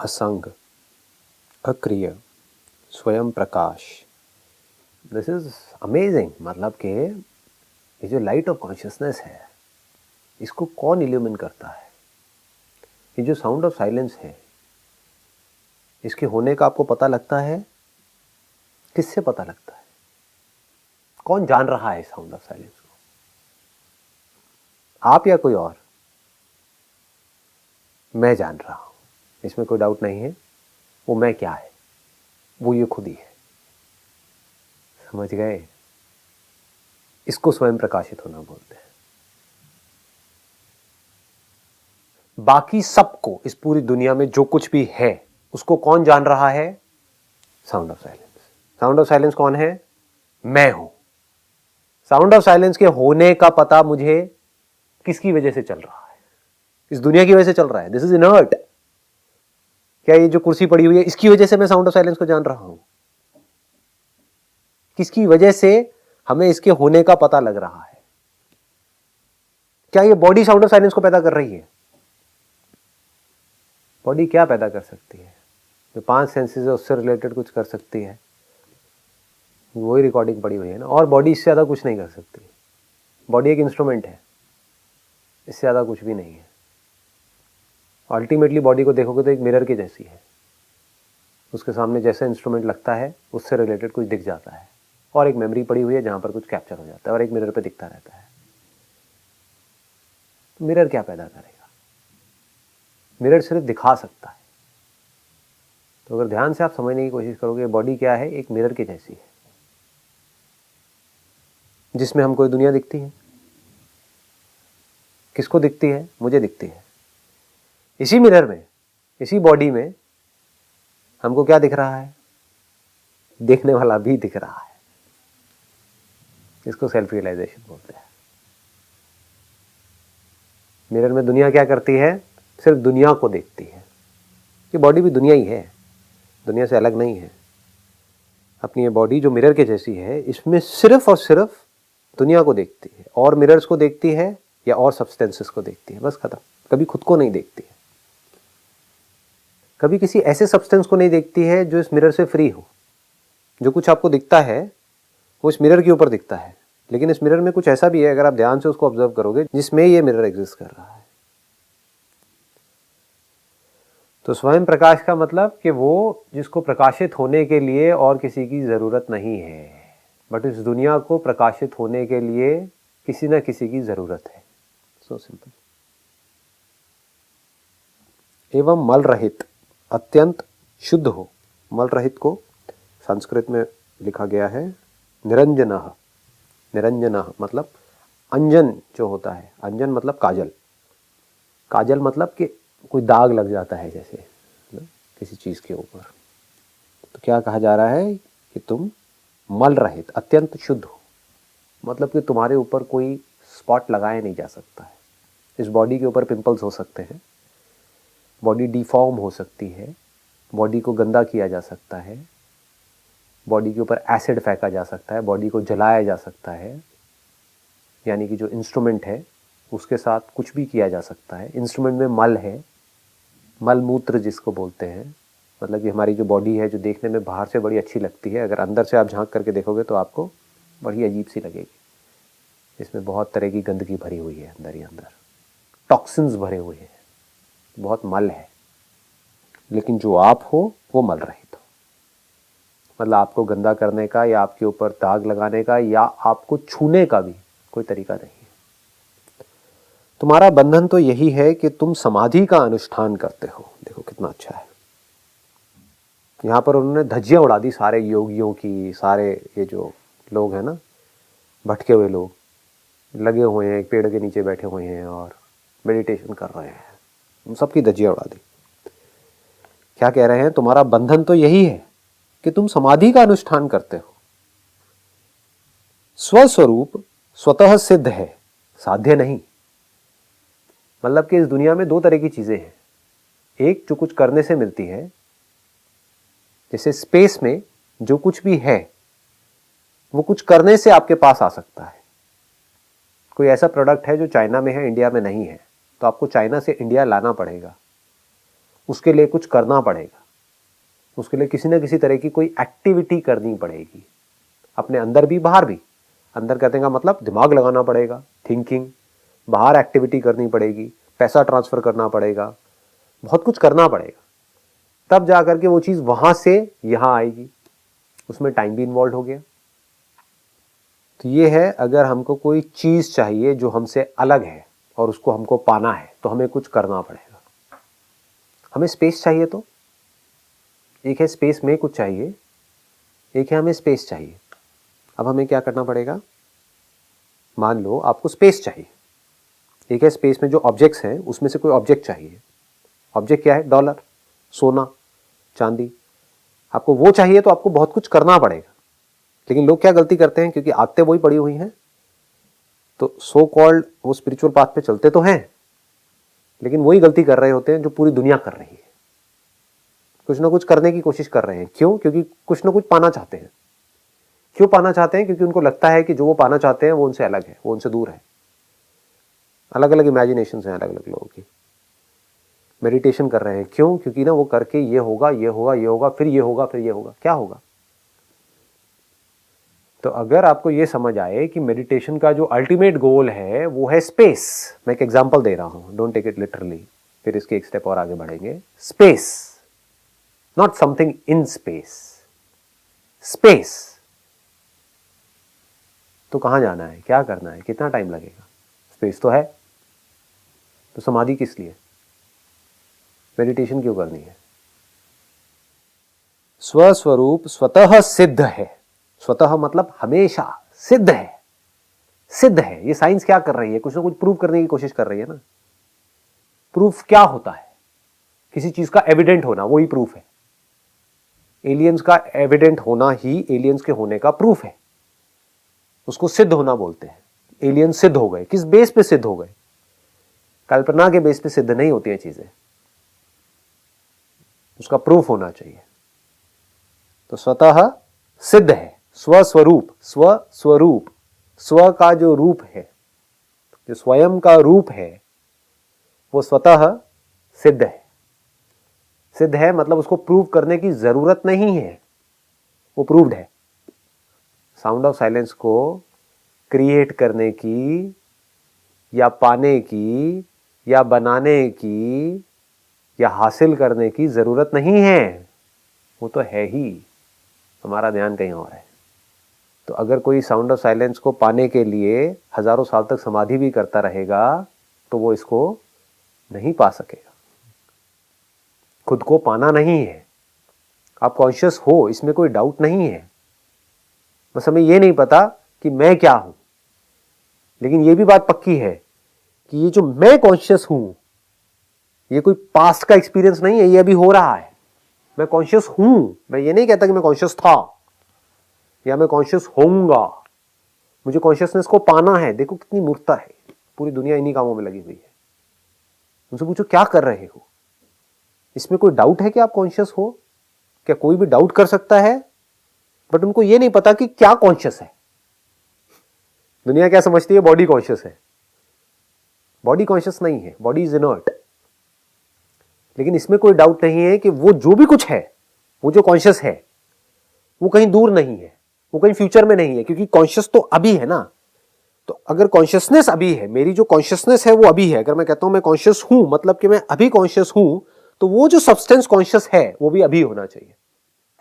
असंग, अक्रिय, स्वयं प्रकाश। This is amazing. मतलब कि ये जो लाइट ऑफ कॉन्शियसनेस है, इसको कौन इल्यूमिन करता है? ये जो साउंड ऑफ साइलेंस है, इसके होने का आपको पता लगता है? किससे पता लगता है? कौन जान रहा है साउंड ऑफ साइलेंस को? आप या कोई और? मैं जान रहा हूं, इसमें कोई डाउट नहीं है। वो मैं क्या है? वो ये खुद ही है। समझ गए? इसको स्वयं प्रकाशित होना बोलते हैं। बाकी सबको, इस पूरी दुनिया में जो कुछ भी है, उसको कौन जान रहा है? Sound of silence. Sound of silence कौन है? मैं हूं। साउंड ऑफ साइलेंस के होने का पता मुझे किसकी वजह से चल रहा है? इस दुनिया की वजह से चल रहा है। This is inert. क्या ये जो कुर्सी पड़ी हुई है, इसकी वजह से मैं साउंड ऑफ साइलेंस को जान रहा हूं? किसकी वजह से हमें इसके होने का पता लग रहा है? क्या ये बॉडी साउंड ऑफ साइलेंस को पैदा कर रही है? बॉडी क्या पैदा कर सकती है? जो 5 सेंसेस है उससे रिलेटेड कुछ कर सकती है, वही रिकॉर्डिंग पड़ी हुई है ना। और बॉडी इससे ज़्यादा कुछ नहीं कर सकती। बॉडी एक इंस्ट्रूमेंट है, इससे ज़्यादा कुछ भी नहीं है। अल्टीमेटली बॉडी को देखोगे तो एक मिरर की जैसी है। उसके सामने जैसा इंस्ट्रूमेंट लगता है, उससे रिलेटेड कुछ दिख जाता है, और एक मेमोरी पड़ी हुई है जहाँ पर कुछ कैप्चर हो जाता है, और एक मिरर पे दिखता रहता है। तो मिरर क्या पैदा करेगा? मिरर सिर्फ दिखा सकता है। तो अगर ध्यान से आप समझने की कोशिश करोगे, बॉडी क्या है? एक मिरर की जैसी है, जिसमें हमको दुनिया दिखती है। किसको दिखती है? मुझे दिखती है। इसी मिरर में, इसी बॉडी में हमको क्या दिख रहा है? देखने वाला भी दिख रहा है। इसको सेल्फ रियलाइजेशन बोलते हैं। मिरर में दुनिया क्या करती है? सिर्फ दुनिया को देखती है। ये बॉडी भी दुनिया ही है, दुनिया से अलग नहीं है। अपनी ये बॉडी जो मिरर के जैसी है, इसमें सिर्फ और सिर्फ दुनिया को देखती है, और मिरर्स को देखती है या और सब्सटेंसेस को देखती है, बस खत्म। कभी खुद को नहीं देखती है। कभी किसी ऐसे सब्सटेंस को नहीं देखती है जो इस मिरर से फ्री हो। जो कुछ आपको दिखता है वो इस मिरर के ऊपर दिखता है, लेकिन इस मिरर में कुछ ऐसा भी है, अगर आप ध्यान से उसको ऑब्जर्व करोगे, जिसमें ये मिरर एग्जिस्ट कर रहा है। तो स्वयं प्रकाश का मतलब कि वो जिसको प्रकाशित होने के लिए और किसी की जरूरत नहीं है, बट इस दुनिया को प्रकाशित होने के लिए किसी ना किसी की जरूरत है। So simple. एवं मल रहित, अत्यंत शुद्ध हो। मल रहित को संस्कृत में लिखा गया है निरंजनः। निरंजनः मतलब अंजन जो होता है। अंजन मतलब काजल। काजल मतलब कि कोई दाग लग जाता है जैसे ना, किसी चीज के ऊपर। तो क्या कहा जा रहा है कि तुम मल रहित, अत्यंत शुद्ध हो। मतलब कि तुम्हारे ऊपर कोई स्पॉट लगाया नहीं जा सकता है। इस बॉडी के ऊपर पिंपल्स हो सकते हैं, बॉडी डिफॉर्म हो सकती है, बॉडी को गंदा किया जा सकता है, बॉडी के ऊपर एसिड फेंका जा सकता है, बॉडी को जलाया जा सकता है, यानी कि जो इंस्ट्रूमेंट है उसके साथ कुछ भी किया जा सकता है। इंस्ट्रूमेंट में मल है, मल मूत्र जिसको बोलते हैं। मतलब कि हमारी जो बॉडी है, जो देखने में बाहर से बड़ी अच्छी लगती है, अगर अंदर से आप झांक करके देखोगे तो आपको बड़ी अजीब सी लगेगी। इसमें बहुत तरह की गंदगी भरी हुई है, अंदर ही अंदर टॉक्सिन्स भरे हुए हैं, बहुत मल है। लेकिन जो आप हो वो मल रहित हो। मतलब आपको गंदा करने का या आपके ऊपर दाग लगाने का या आपको छूने का भी कोई तरीका नहीं है। तुम्हारा बंधन तो यही है कि तुम समाधि का अनुष्ठान करते हो। देखो कितना अच्छा है। यहाँ पर उन्होंने धज्जियां उड़ा दी सारे योगियों की। सारे ये जो लोग हैं ना, भटके हुए लोग, लगे हुए हैं एक पेड़ के नीचे बैठे हुए हैं और मेडिटेशन कर रहे हैं, उन सबकी धज्जियां उड़ा दी। क्या कह रहे हैं? तुम्हारा बंधन तो यही है कि तुम समाधि का अनुष्ठान करते हो। स्वस्वरूप स्वतः सिद्ध है, साध्य नहीं। मतलब कि इस दुनिया में 2 तरह की चीजें हैं। एक जो कुछ करने से मिलती है, जैसे स्पेस में जो कुछ भी है वो कुछ करने से आपके पास आ सकता है। कोई ऐसा प्रोडक्ट है जो चाइना में है, इंडिया में नहीं है, तो आपको चाइना से इंडिया लाना पड़ेगा। उसके लिए कुछ करना पड़ेगा, उसके लिए किसी ना किसी तरह की कोई एक्टिविटी करनी पड़ेगी, अपने अंदर भी बाहर भी। अंदर कहने का मतलब दिमाग लगाना पड़ेगा, थिंकिंग, बाहर एक्टिविटी करनी पड़ेगी, पैसा ट्रांसफर करना पड़ेगा, बहुत कुछ करना पड़ेगा, तब जा करके वो चीज वहां से यहां आएगी। उसमें टाइम भी इन्वॉल्व हो गया। तो ये है, अगर हमको कोई चीज चाहिए जो हमसे अलग है और उसको हमको पाना है तो हमें कुछ करना पड़ेगा। हमें स्पेस चाहिए, तो एक है स्पेस में कुछ चाहिए, एक है हमें स्पेस चाहिए। अब हमें क्या करना पड़ेगा? मान लो आपको स्पेस चाहिए, एक है स्पेस में जो ऑब्जेक्ट्स हैं उसमें से कोई ऑब्जेक्ट चाहिए। ऑब्जेक्ट क्या है? डॉलर, सोना, चांदी। आपको वो चाहिए तो आपको बहुत कुछ करना पड़ेगा। लेकिन लोग क्या गलती करते हैं, क्योंकि आदतें वही पड़ी हुई हैं, तो सो कॉल्ड वो स्पिरिचुअल पाथ पे चलते तो हैं, लेकिन वही गलती कर रहे होते हैं जो पूरी दुनिया कर रही है। कुछ ना कुछ करने की कोशिश कर रहे हैं। क्यों? क्योंकि कुछ ना कुछ पाना चाहते हैं। क्यों पाना चाहते हैं? क्योंकि उनको लगता है कि जो वो पाना चाहते हैं वो उनसे अलग है, वो उनसे दूर है। अलग अलग इमेजिनेशंस हैं अलग अलग लोगों की। मेडिटेशन कर रहे हैं, क्यों? क्योंकि ना वो करके ये होगा, ये होगा, ये होगा, फिर ये होगा, फिर ये होगा। क्या होगा? तो अगर आपको ये समझ आए कि मेडिटेशन का जो अल्टीमेट गोल है वो है स्पेस। मैं एक एग्जांपल दे रहा हूं, डोंट टेक इट लिटरली, फिर इसके एक स्टेप और आगे बढ़ेंगे। Space, not something in space, space. तो कहां जाना है, क्या करना है, कितना टाइम लगेगा? स्पेस तो है, तो समाधि किस लिए, मेडिटेशन क्यों करनी है? स्वस्वरूप स्वतः सिद्ध है। स्वतः मतलब हमेशा, सिद्ध है, सिद्ध है। ये साइंस क्या कर रही है? कुछ ना कुछ प्रूव करने की कोशिश कर रही है ना। प्रूफ क्या होता है? किसी चीज का एविडेंट होना, वही प्रूफ है। एलियंस का एविडेंट होना ही एलियंस के होने का प्रूफ है। उसको सिद्ध होना बोलते हैं। एलियंस सिद्ध हो गए, किस बेस पे सिद्ध हो गए? कल्पना के बेस पे सिद्ध नहीं होती है चीजें, उसका प्रूफ होना चाहिए। तो स्वतः सिद्ध है, स्वस्वरूप, स्वस्वरूप, स्व का जो रूप है, जो स्वयं का रूप है, वो स्वतः सिद्ध है। सिद्ध है मतलब उसको प्रूव करने की जरूरत नहीं है, वो प्रूव्ड है। साउंड ऑफ साइलेंस को क्रिएट करने की या पाने की या बनाने की या हासिल करने की जरूरत नहीं है, वो तो है ही। हमारा ध्यान कहीं और है। तो अगर कोई साउंड ऑफ साइलेंस को पाने के लिए हजारों साल तक समाधि भी करता रहेगा तो वो इसको नहीं पा सकेगा। खुद को पाना नहीं है। आप कॉन्शियस हो, इसमें कोई डाउट नहीं है, बस हमें यह नहीं पता कि मैं क्या हूं। लेकिन यह भी बात पक्की है कि ये जो मैं कॉन्शियस हूं, ये कोई पास्ट का एक्सपीरियंस नहीं है, ये अभी हो रहा है। मैं कॉन्शियस हूं, मैं ये नहीं कहता कि मैं कॉन्शियस था या मैं कॉन्शियस होऊंगा। मुझे कॉन्शियसनेस को पाना है। देखो कितनी मूर्खता है, पूरी दुनिया इन्हीं कामों में लगी हुई है। उनसे पूछो क्या कर रहे हो? इसमें कोई डाउट है कि आप कॉन्शियस हो? क्या कोई भी डाउट कर सकता है? बट उनको यह नहीं पता कि क्या कॉन्शियस है। दुनिया क्या समझती है? बॉडी कॉन्शियस है। बॉडी कॉन्शियस नहीं है, बॉडी इज इनर्ट। लेकिन इसमें कोई डाउट नहीं है कि वो जो भी कुछ है, वो जो कॉन्शियस है, वो कहीं दूर नहीं है, वो कहीं फ्यूचर में नहीं है, क्योंकि कॉन्शियस तो अभी है ना। तो अगर कॉन्शियसनेस अभी है, मेरी जो कॉन्शियसनेस है वो अभी है। अगर मैं कहता हूं मैं कॉन्शियस हूं, मतलब कि मैं अभी कॉन्शियस हूं, तो वो जो सब्सटेंस कॉन्शियस है वो भी अभी होना चाहिए,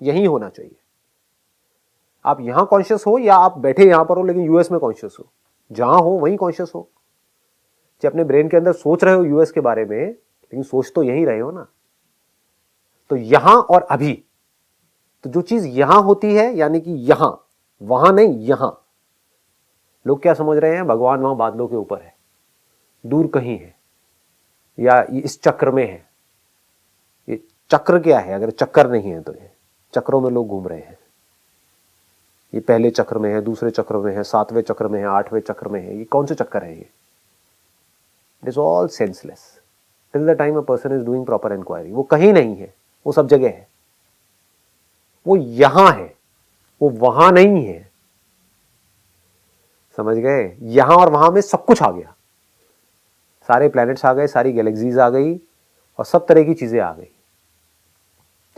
यही होना चाहिए। आप यहां कॉन्शियस हो या आप बैठे यहां पर हो लेकिन यूएस में कॉन्शियस हो, जहां हो वहीं कॉन्शियस हो। जो अपने ब्रेन के अंदर सोच रहे हो यूएस के बारे में, लेकिन सोच तो यहीं रहे हो ना। तो यहां और अभी, तो जो चीज यहां होती है, यानी कि यहां, वहां नहीं, यहां। लोग क्या समझ रहे हैं? भगवान वहां बादलों के ऊपर है, दूर कहीं है, या इस चक्र में है। ये चक्र क्या है? अगर चक्कर नहीं है तो ये चक्रों में लोग घूम रहे हैं। ये पहले चक्र में है, दूसरे चक्र में है, 7वें चक्र में है, 8वें चक्र में है। ये कौन से चक्कर है? ये it is all senseless till the time a person is doing proper inquiry. वो कहीं नहीं है, वो सब जगह है। वो यहां है, वो वहां नहीं है। समझ गए? यहां और वहां में सब कुछ आ गया। सारे प्लैनेट्स आ गए, सारी गैलेक्सीज आ गई और सब तरह की चीजें आ गई।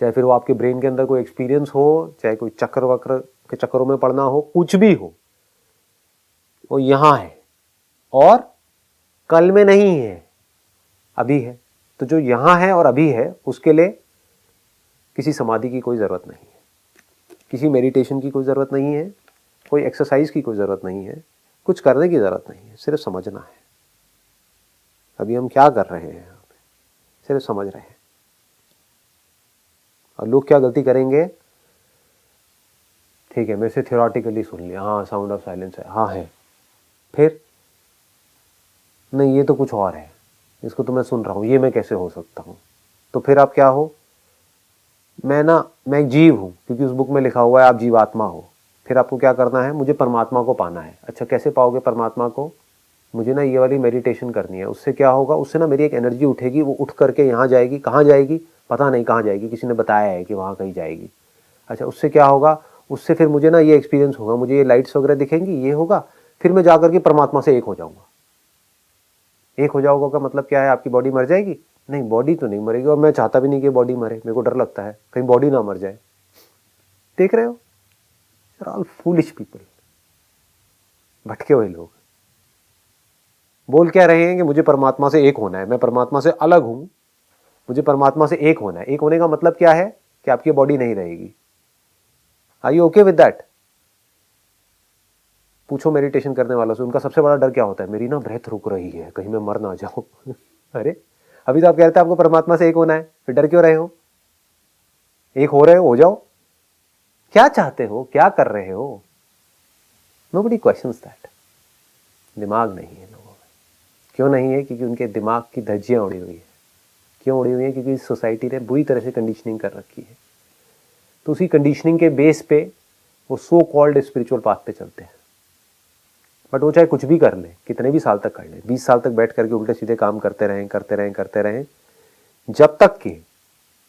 चाहे फिर वो आपके ब्रेन के अंदर कोई एक्सपीरियंस हो, चाहे कोई चक्र वक्र के चक्करों में पड़ना हो, कुछ भी हो, वो यहाँ है और कल में नहीं है, अभी है। तो जो यहाँ है और अभी है, उसके लिए किसी समाधि की कोई ज़रूरत नहीं है, किसी मेडिटेशन की कोई ज़रूरत नहीं है, कोई एक्सरसाइज की कोई ज़रूरत नहीं है, कुछ करने की ज़रूरत नहीं है, सिर्फ समझना है अभी हम क्या कर रहे हैं यहाँ पे, सिर्फ समझ रहे हैं। और लोग क्या गलती करेंगे, ठीक है मेरे से थियोरेटिकली सुन लिया, हाँ साउंड ऑफ साइलेंस है, हाँ है, फिर नहीं ये तो कुछ और है, इसको तो मैं सुन रहा हूँ, ये मैं कैसे हो सकता हूँ। तो फिर आप क्या हो, मैं एक जीव हूँ, क्योंकि उस बुक में लिखा हुआ है आप जीवात्मा हो। फिर आपको क्या करना है, मुझे परमात्मा को पाना है। अच्छा कैसे पाओगे परमात्मा को, मुझे ना ये वाली मेडिटेशन करनी है। उससे क्या होगा, उससे ना मेरी एक एनर्जी उठेगी, वो उठ करके यहाँ जाएगी, कहाँ जाएगी पता नहीं कहाँ जाएगी, किसी ने बताया है कि वहाँ कहीं जाएगी। अच्छा उससे क्या होगा, उससे फिर मुझे ना ये एक्सपीरियंस होगा, मुझे ये लाइट्स वगैरह दिखेंगी, ये होगा, फिर मैं जा करके परमात्मा से एक हो जाऊँगा। एक हो जाओगे का मतलब क्या है, आपकी बॉडी मर जाएगी? नहीं, बॉडी तो नहीं मरेगी, और मैं चाहता भी नहीं कि बॉडी मरे, मेरे को डर लगता है कहीं बॉडी ना मर जाए। देख रहे हो, ऑल फूलिश पीपल, भटके हुए लोग बोल क्या रहे हैं कि मुझे परमात्मा से एक होना है, मैं परमात्मा से अलग हूं, मुझे परमात्मा से एक होना है। एक होने का मतलब क्या है कि आपकी बॉडी नहीं रहेगी। Are you okay with that? पूछो मेडिटेशन करने वालों से, उनका सबसे बड़ा डर क्या होता है, मेरी ना ब्रेथ रुक रही है, कहीं मैं मर ना जाऊं। अरे अभी तो आप कह रहे थे आपको परमात्मा से एक होना है, फिर डर क्यों रहे हो? एक हो रहे हो जाओ। क्या चाहते हो, क्या कर रहे हो? Nobody questions that. दिमाग नहीं है लोगों में। क्यों नहीं है? क्योंकि उनके दिमाग की धज्जियां उड़ी हुई है। क्यों उड़ी हुई है? क्योंकि इस सोसाइटी ने बुरी तरह से कंडीशनिंग कर रखी है। तो उसी कंडीशनिंग के बेस पे वो सो कॉल्ड स्पिरिचुअल पाथ पे चलते हैं। बट वो चाहे कुछ भी कर ले, कितने भी साल तक कर ले, 20 साल तक बैठ करके उल्टे सीधे काम करते रहें, जब तक कि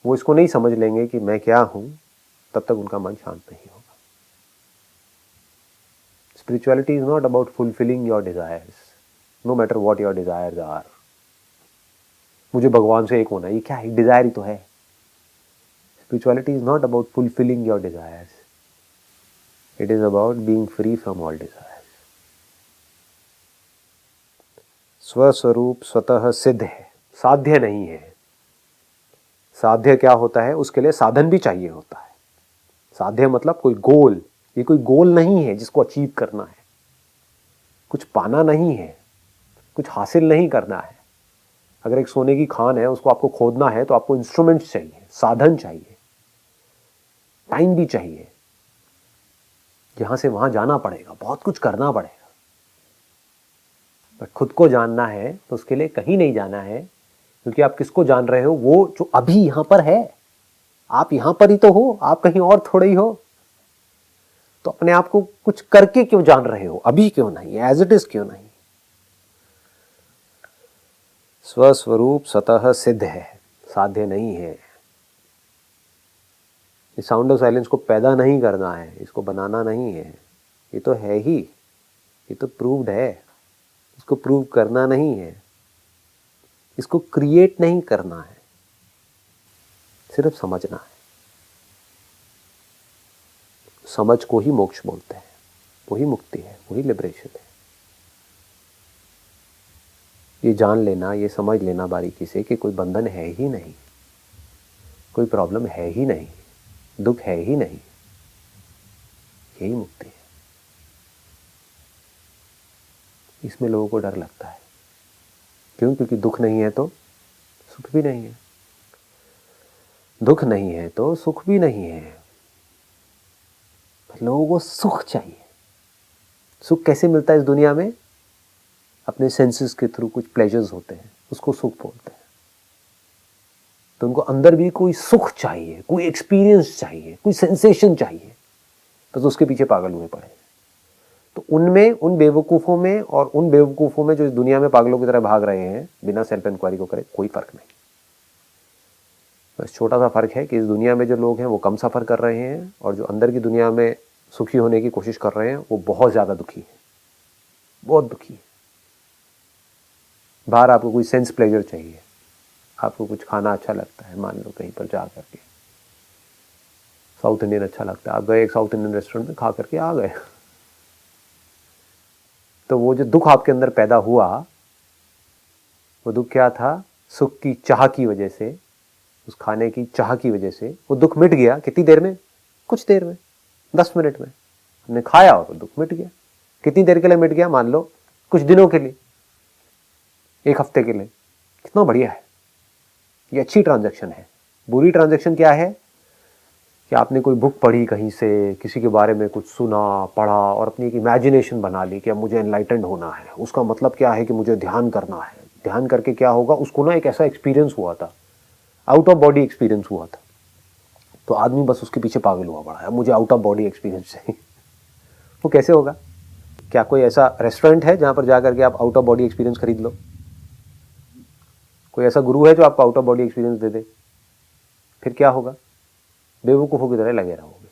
वो इसको नहीं समझ लेंगे कि मैं क्या हूं, तब तक उनका मन शांत नहीं होगा। Spirituality is not about fulfilling your desires, no matter what your desires are. मुझे भगवान से एक होना, ये क्या है? डिजायर ही तो है। Spirituality is not about fulfilling your desires, it is about being free from all desires. स्वस्वरूप स्वतः सिद्ध है, साध्य नहीं है। साध्य क्या होता है, उसके लिए साधन भी चाहिए होता है। साध्य मतलब कोई गोल, ये कोई गोल नहीं है जिसको अचीव करना है, कुछ पाना नहीं है, कुछ हासिल नहीं करना है। अगर एक सोने की खान है, उसको आपको खोदना है तो आपको इंस्ट्रूमेंट्स चाहिए, साधन चाहिए, टाइम भी चाहिए, यहां से वहां जाना पड़ेगा, बहुत कुछ करना पड़ेगा। बट खुद को जानना है तो उसके लिए कहीं नहीं जाना है, क्योंकि आप किसको जान रहे हो, वो जो अभी यहां पर है। आप यहां पर ही तो हो, आप कहीं और थोड़े ही हो। तो अपने आप को कुछ करके क्यों जान रहे हो, अभी क्यों नहीं, एज इट इज क्यों नहीं? स्वस्वरूप स्वतः सिद्ध है, साध्य नहीं है। इस साउंड ऑफ साइलेंस को पैदा नहीं करना है, इसको बनाना नहीं है, ये तो है ही, ये तो प्रूव्ड है। इसको प्रूव करना नहीं है, इसको क्रिएट नहीं करना है, सिर्फ समझना है। समझ को ही मोक्ष बोलते हैं, वही मुक्ति है, वही लिबरेशन है। ये जान लेना, ये समझ लेना बारीकी से कि कोई बंधन है ही नहीं, कोई प्रॉब्लम है ही नहीं, दुख है ही नहीं, यही मुक्ति है। इसमें लोगों को डर लगता है। क्यों? क्योंकि दुख नहीं है तो सुख भी नहीं है, दुख नहीं है तो सुख भी नहीं है। लोगों को सुख चाहिए। सुख कैसे मिलता है इस दुनिया में? अपने सेंसेस के थ्रू कुछ प्लेजर्स होते हैं, उसको सुख बोलते हैं। तो उनको अंदर भी कोई सुख चाहिए, कोई एक्सपीरियंस चाहिए, कोई सेंसेशन चाहिए, बस तो उसके पीछे पागल हुए पड़े। तो उनमें, उन बेवकूफ़ों में और उन बेवकूफ़ों में जो इस दुनिया में पागलों की तरह भाग रहे हैं बिना सेल्फ इंक्वायरी को करे, कोई फर्क नहीं। बस छोटा सा फर्क है कि इस दुनिया में जो लोग हैं वो कम सफ़र कर रहे हैं, और जो अंदर की दुनिया में सुखी होने की कोशिश कर रहे हैं वो बहुत ज़्यादा दुखी है, बहुत दुखी है। बाहर आपको कोई सेंस प्लेजर चाहिए, आपको कुछ खाना अच्छा लगता है, मान लो कहीं पर जा करके, साउथ इंडियन अच्छा लगता है, आप गए एक साउथ इंडियन रेस्टोरेंट में, खा करके आ गए, तो वो जो दुख आपके अंदर पैदा हुआ, वो दुख क्या था? सुख की चाह की वजह से, उस खाने की चाह की वजह से वो दुख मिट गया। कितनी देर में? कुछ देर में, 10 मिनट में हमने खाया और वो दुख मिट गया। कितनी देर के लिए मिट गया? मान लो कुछ दिनों के लिए, 1 हफ्ते के लिए। कितना बढ़िया है, ये अच्छी ट्रांजैक्शन है। बुरी ट्रांजैक्शन क्या है कि आपने कोई बुक पढ़ी कहीं से, किसी के बारे में कुछ सुना, पढ़ा और अपनी एक इमेजिनेशन बना ली कि अब मुझे एनलाइटेंड होना है। उसका मतलब क्या है कि मुझे ध्यान करना है। ध्यान करके क्या होगा? उसको ना एक ऐसा एक्सपीरियंस हुआ था, आउट ऑफ बॉडी एक्सपीरियंस हुआ था, तो आदमी बस उसके पीछे पागल हुआ पड़ा है, मुझे आउट ऑफ बॉडी एक्सपीरियंस चाहिए। वो कैसे होगा? क्या कोई ऐसा रेस्टोरेंट है जहां पर जाकर के आप आउट ऑफ बॉडी एक्सपीरियंस खरीद लो? कोई ऐसा गुरु है जो आपको आउट ऑफ बॉडी एक्सपीरियंस दे दे? फिर क्या होगा? बेवकूफ़ों की तरह लगे रहोगे।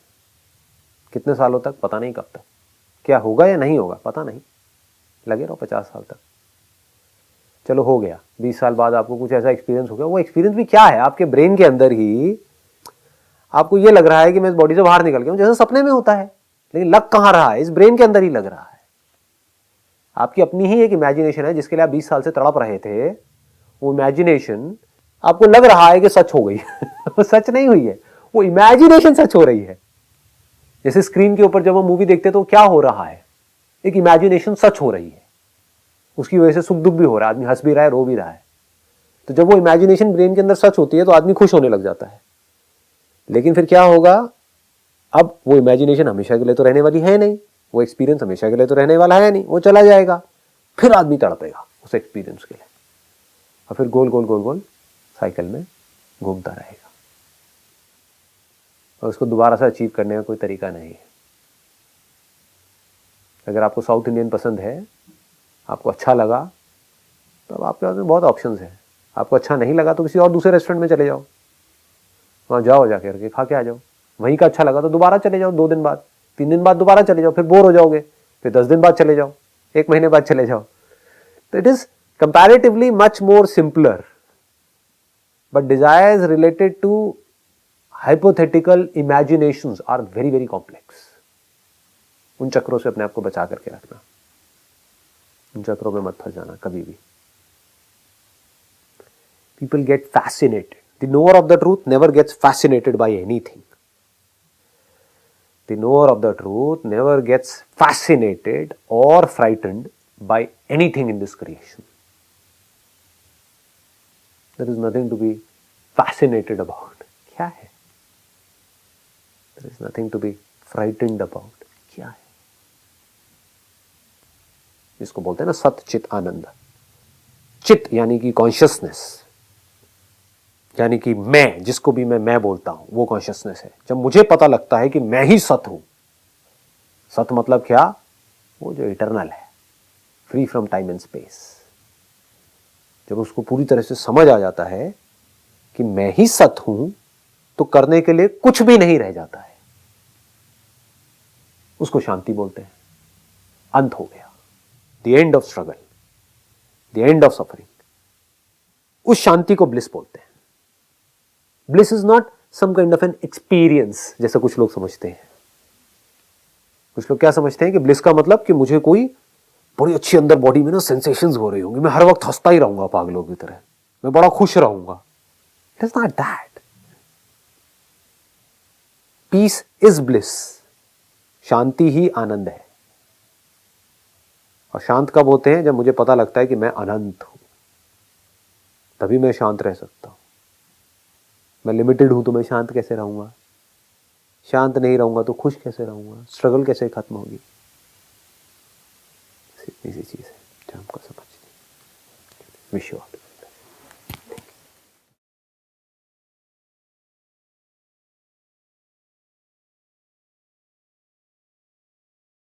कितने सालों तक? पता नहीं कब तक। क्या होगा या नहीं होगा पता नहीं, लगे रहो 50 साल तक। चलो हो गया, 20 साल बाद आपको कुछ ऐसा एक्सपीरियंस हो गया। वो एक्सपीरियंस भी क्या है? आपके ब्रेन के अंदर ही आपको ये लग रहा है कि मैं इस बॉडी से बाहर निकल गया हूं, जैसे सपने में होता है, लेकिन लग कहां रहा है? इस ब्रेन के अंदर ही लग रहा है। आपकी अपनी ही एक इमेजिनेशन है जिसके लिए आप 20 साल से तड़प रहे थे। वो इमेजिनेशन आपको लग रहा है कि सच हो गई। वो सच नहीं हुई है, वो इमेजिनेशन सच हो रही है। जैसे स्क्रीन के ऊपर जब हम मूवी देखते हैं तो क्या हो रहा है? एक इमेजिनेशन सच हो रही है, उसकी वजह से सुख दुख भी हो रहा है, आदमी हंस भी रहा है, रो भी रहा है। तो जब वो इमेजिनेशन ब्रेन के अंदर सच होती है तो आदमी खुश होने लग जाता है। लेकिन फिर क्या होगा? अब वो इमेजिनेशन हमेशा के लिए तो रहने वाली है नहीं, वो एक्सपीरियंस हमेशा के लिए तो रहने वाला है नहीं, वो चला जाएगा। फिर आदमी तड़पेगा उस एक्सपीरियंस के लिए, और फिर गोल गोल गोल गोल साइकिल में घूमता रहेगा। और उसको दोबारा से अचीव करने का कोई तरीका नहीं है। अगर आपको साउथ इंडियन पसंद है, आपको अच्छा लगा, तो अब आपके पास में बहुत ऑप्शंस हैं। आपको अच्छा नहीं लगा तो किसी और दूसरे रेस्टोरेंट में चले जाओ, वहाँ जाओ, जाकर के खा के आ जाओ। वहीं का अच्छा लगा तो दोबारा चले जाओ, 2 दिन बाद, 3 दिन बाद दोबारा चले जाओ, फिर बोर हो जाओगे, फिर 10 दिन बाद चले जाओ, 1 महीने बाद चले जाओ। तो it is comparatively much more simpler, but desires related to hypothetical imaginations are very very complex. उन चक्रों से अपने आप को बचा करके रखना, उन चक्रों में मत फंस जाना कभी भी। People get fascinated. The knower of the truth never gets fascinated by anything. The knower of the truth never gets fascinated or frightened by anything in this creation. There is nothing to be fascinated about. क्या है? There is nothing to be frightened about. क्या है? इसको बोलते हैं ना सत चित आनंद। चित यानी कि कॉन्शियसनेस, यानी कि मैं, जिसको भी मैं बोलता हूं, वो कॉन्शियसनेस है। जब मुझे पता लगता है कि मैं ही सत हूं, सत मतलब क्या? वो जो इटर्नल है, free from time and space. जब उसको पूरी तरह से समझ आ जाता है कि मैं ही सत हूं, तो करने के लिए कुछ भी नहीं रह जाता है। उसको शांति बोलते हैं। अंत हो गया, the end of struggle, the end of suffering. उस शांति को ब्लिस बोलते हैं। Bliss is not some kind of an experience, जैसा कुछ लोग समझते हैं। कुछ लोग क्या समझते हैं कि ब्लिस का मतलब कि मुझे कोई बड़ी अच्छी अंदर बॉडी में ना सेंसेशंस हो रही होंगी, मैं हर वक्त हंसता ही रहूंगा पागलों की तरह, मैं बड़ा खुश रहूंगा। It is not that. Peace is bliss, शांति ही आनंद है। और शांत कब होते हैं? जब मुझे पता लगता है कि मैं अनंत हूं, तभी मैं शांत रह सकता हूं। मैं लिमिटेड हूं तो मैं शांत कैसे रहूंगा? शांत नहीं रहूंगा तो खुश कैसे रहूंगा? स्ट्रगल कैसे खत्म होगी? इतनी सी चीज है जो हमको समझनी है। Wish you all.